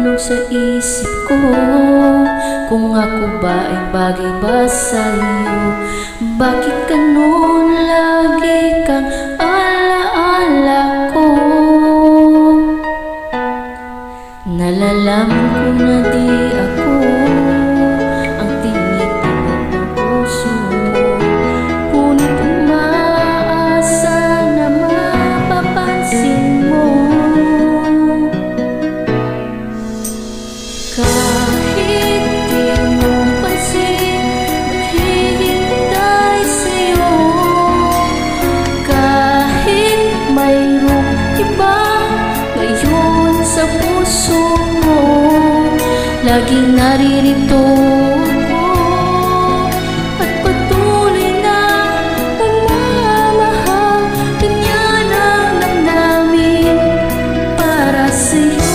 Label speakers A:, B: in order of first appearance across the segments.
A: Nagtatanong sa isip ko kung ako ba ay bagay ba sa'yo. Bakit ganun lagi kang alaala ko? Nalalaman ko na di ako ang tinitibok ng puso mo, ngunit umaasa na mapapansin mo. Kahit di mo pansin, naghihintay sa'yo. Kahit mayroong iba ngayon sa puso mo, laging naririto ako at patuloy na nagmamahal. Ganyan ang damdamin para sa'yo.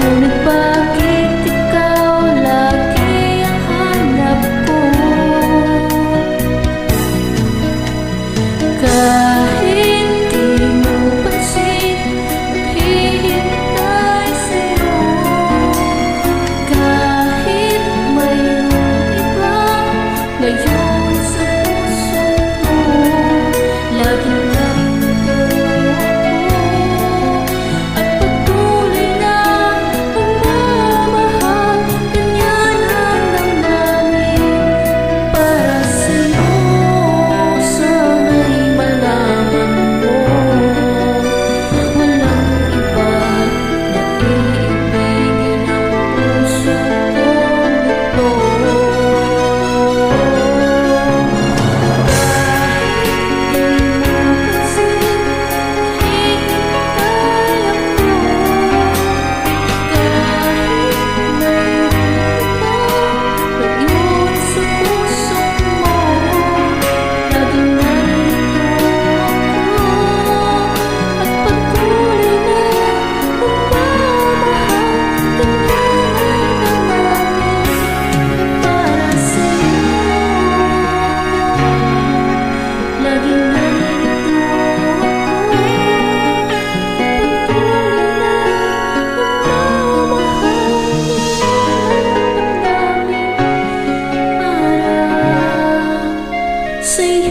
A: Ngunit bakit ikaw lagi ang hanap ko? Kahit di mo pansin, naghihintay sa'yo. Kahit mayroong iba ngayon sa puso mo, laging narito at patuloy na magmamahal. Ganyan ang damdamin para sa'yo. Sana'y malaman mo, walang iba na iibigin ang puso kong ito. Say